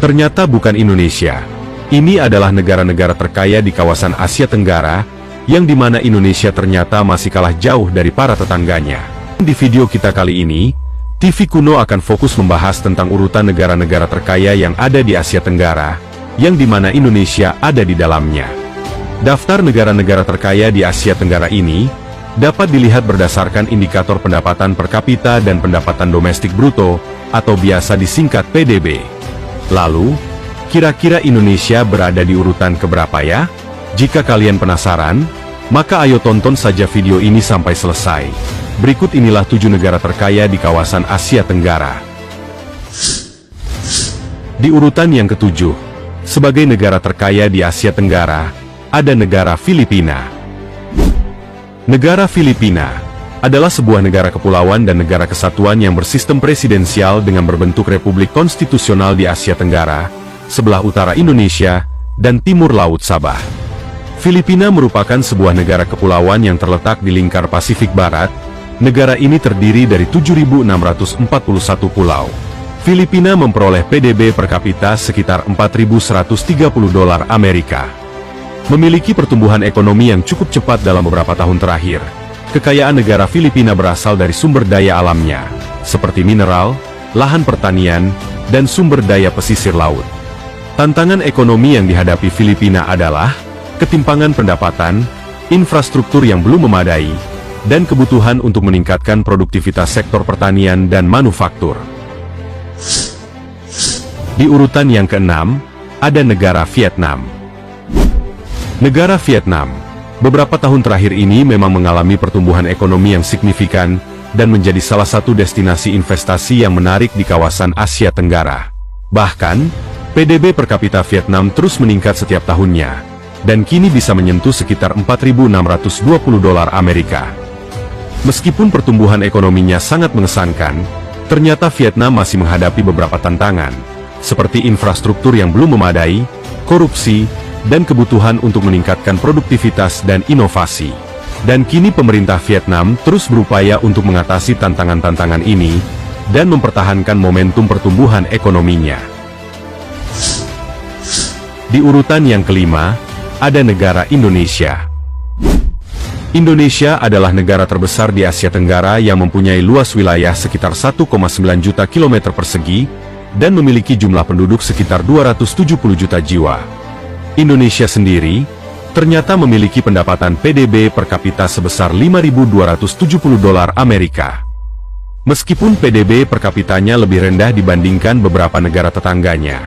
Ternyata bukan Indonesia. Ini adalah negara-negara terkaya di kawasan Asia Tenggara, yang dimana Indonesia ternyata masih kalah jauh dari para tetangganya. Di video kita kali ini, TV Kuno akan fokus membahas tentang urutan negara-negara terkaya yang ada di Asia Tenggara, yang dimana Indonesia ada di dalamnya. Daftar negara-negara terkaya di Asia Tenggara ini dapat dilihat berdasarkan indikator pendapatan per kapita dan pendapatan domestik bruto, atau biasa disingkat PDB. Lalu, kira-kira Indonesia berada di urutan keberapa ya? Jika kalian penasaran, maka ayo tonton saja video ini sampai selesai. Berikut inilah 7 negara terkaya di kawasan Asia Tenggara. Di urutan yang ketujuh, sebagai negara terkaya di Asia Tenggara, ada negara Filipina. Negara Filipina adalah sebuah negara kepulauan dan negara kesatuan yang bersistem presidensial dengan berbentuk republik konstitusional di Asia Tenggara, sebelah utara Indonesia, dan timur Laut Sabah. Filipina merupakan sebuah negara kepulauan yang terletak di lingkar Pasifik Barat. Negara ini terdiri dari 7.641 pulau. Filipina memperoleh PDB per kapita sekitar $4.130 Amerika. Memiliki pertumbuhan ekonomi yang cukup cepat dalam beberapa tahun terakhir. Kekayaan negara Filipina berasal dari sumber daya alamnya, seperti mineral, lahan pertanian, dan sumber daya pesisir laut. Tantangan ekonomi yang dihadapi Filipina adalah ketimpangan pendapatan, infrastruktur yang belum memadai, dan kebutuhan untuk meningkatkan produktivitas sektor pertanian dan manufaktur. Di urutan yang keenam, ada negara Vietnam. Negara Vietnam, beberapa tahun terakhir ini memang mengalami pertumbuhan ekonomi yang signifikan, dan menjadi salah satu destinasi investasi yang menarik di kawasan Asia Tenggara. Bahkan, PDB per kapita Vietnam terus meningkat setiap tahunnya, dan kini bisa menyentuh sekitar $4.620 Amerika. Meskipun pertumbuhan ekonominya sangat mengesankan, ternyata Vietnam masih menghadapi beberapa tantangan, seperti infrastruktur yang belum memadai, korupsi, dan kebutuhan untuk meningkatkan produktivitas dan inovasi. Dan kini pemerintah Vietnam terus berupaya untuk mengatasi tantangan-tantangan ini, dan mempertahankan momentum pertumbuhan ekonominya. Di urutan yang kelima, ada negara Indonesia. Indonesia adalah negara terbesar di Asia Tenggara yang mempunyai luas wilayah sekitar 1,9 juta kilometer persegi, dan memiliki jumlah penduduk sekitar 270 juta jiwa. Indonesia sendiri ternyata memiliki pendapatan PDB per kapita sebesar $5.270 Amerika. Meskipun PDB per kapitanya lebih rendah dibandingkan beberapa negara tetangganya,